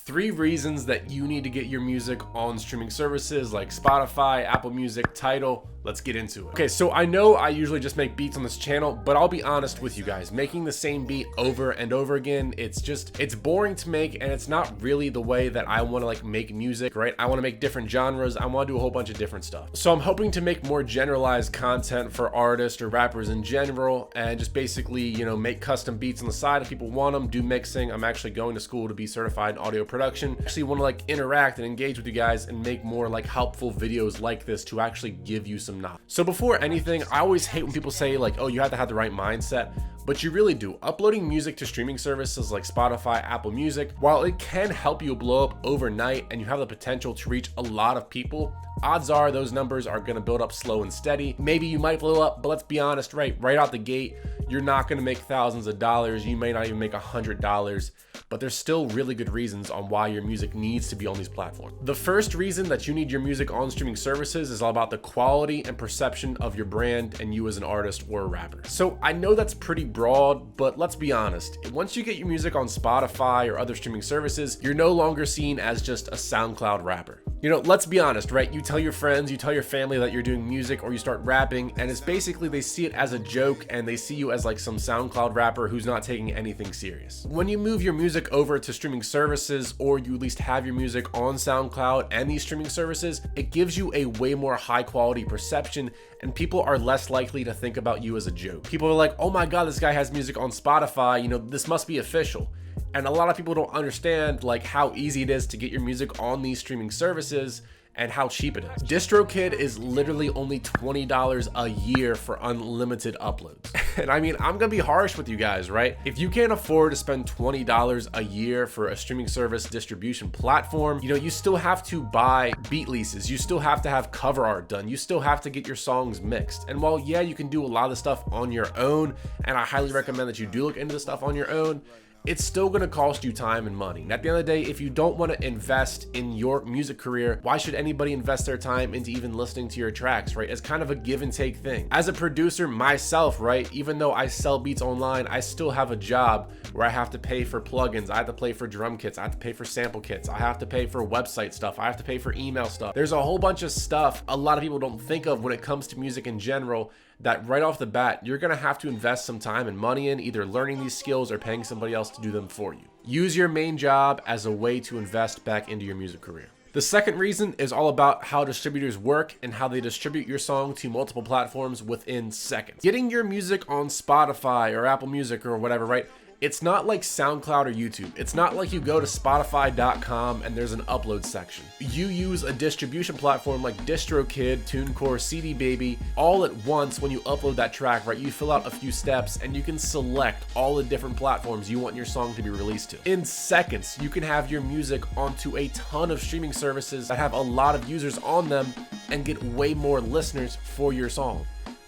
3 reasons that you need to get your music on streaming services like Spotify, Apple Music, Tidal. Let's get into it. Okay, so I know I usually just make beats on this channel, but I'll be honest with you guys, making the same beat over and over again, it's boring to make, and it's not really the way that I want to like make music, right? I want to make different genres. I want to do a whole bunch of different stuff. So I'm hoping to make more generalized content for artists or rappers in general, and just basically, you know, make custom beats on the side if people want them, do mixing. I'm actually going to school to be certified in audio production. I actually want to like interact and engage with you guys and make more like helpful videos like this to actually give you some knowledge. So before anything, I always hate when people say like, oh, you have to have the right mindset, but you really do. Uploading music to streaming services like Spotify, Apple Music, while it can help you blow up overnight and you have the potential to reach a lot of people, odds are those numbers are going to build up slow and steady. Maybe you might blow up, but let's be honest, right out the gate, you're not going to make thousands of dollars. You may not even make $100, but there's still really good reasons on why your music needs to be on these platforms. The first reason that you need your music on streaming services is all about the quality and perception of your brand and you as an artist or a rapper. So I know that's pretty broad, but let's be honest. Once you get your music on Spotify or other streaming services, you're no longer seen as just a SoundCloud rapper. You know, let's be honest, right? You tell your friends, you tell your family that you're doing music or you start rapping, and it's basically they see it as a joke and they see you as like some SoundCloud rapper who's not taking anything serious. When you move your music over to streaming services, or you at least have your music on SoundCloud and these streaming services, it gives you a way more high quality perception and people are less likely to think about you as a joke. People are like, oh my God, this guy has music on Spotify, you know, this must be official. And a lot of people don't understand like how easy it is to get your music on these streaming services and how cheap it is. DistroKid is literally only $20 a year for unlimited uploads. And I mean, I'm gonna be harsh with you guys, right? If you can't afford to spend $20 a year for a streaming service distribution platform, you know, you still have to buy beat leases. You still have to have cover art done. You still have to get your songs mixed. And while, yeah, you can do a lot of the stuff on your own, and I highly recommend that you do look into the stuff on your own, it's still gonna cost you time and money. And at the end of the day, if you don't wanna invest in your music career, why should anybody invest their time into even listening to your tracks, right? It's kind of a give and take thing. As a producer myself, right, even though I sell beats online, I still have a job where I have to pay for plugins, I have to pay for drum kits, I have to pay for sample kits, I have to pay for website stuff, I have to pay for email stuff. There's a whole bunch of stuff a lot of people don't think of when it comes to music in general, that right off the bat, you're gonna have to invest some time and money in either learning these skills or paying somebody else to do them for you. Use your main job as a way to invest back into your music career. The second reason is all about how distributors work and how they distribute your song to multiple platforms within seconds. Getting your music on Spotify or Apple Music or whatever, right? It's not like SoundCloud or YouTube. It's not like you go to Spotify.com and there's an upload section. You use a distribution platform like DistroKid, TuneCore, CD Baby, all at once when you upload that track, right? You fill out a few steps and you can select all the different platforms you want your song to be released to. In seconds, you can have your music onto a ton of streaming services that have a lot of users on them and get way more listeners for your song.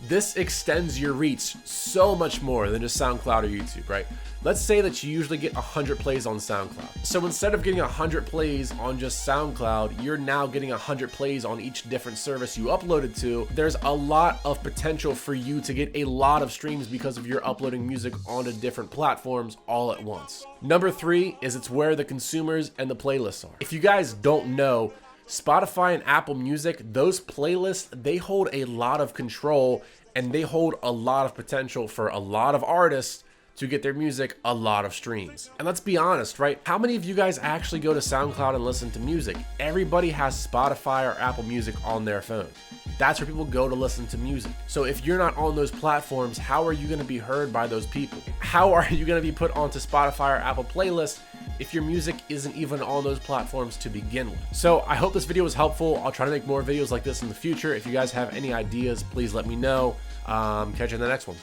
This extends your reach so much more than just SoundCloud or YouTube, right? Let's say that you usually get 100 plays on SoundCloud. So instead of getting 100 plays on just SoundCloud, you're now getting 100 plays on each different service you uploaded to. There's a lot of potential for you to get a lot of streams because of your uploading music onto different platforms all at once. Number 3 is it's where the consumers and the playlists are. If you guys don't know, Spotify and Apple Music, those playlists, they hold a lot of control and they hold a lot of potential for a lot of artists to get their music a lot of streams. And let's be honest, right? How many of you guys actually go to SoundCloud and listen to music? Everybody has Spotify or Apple Music on their phone. That's where people go to listen to music. So if you're not on those platforms, how are you gonna be heard by those people? How are you gonna be put onto Spotify or Apple playlists if your music isn't even on those platforms to begin with? So I hope this video was helpful. I'll try to make more videos like this in the future. If you guys have any ideas, please let me know. Catch you in the next one.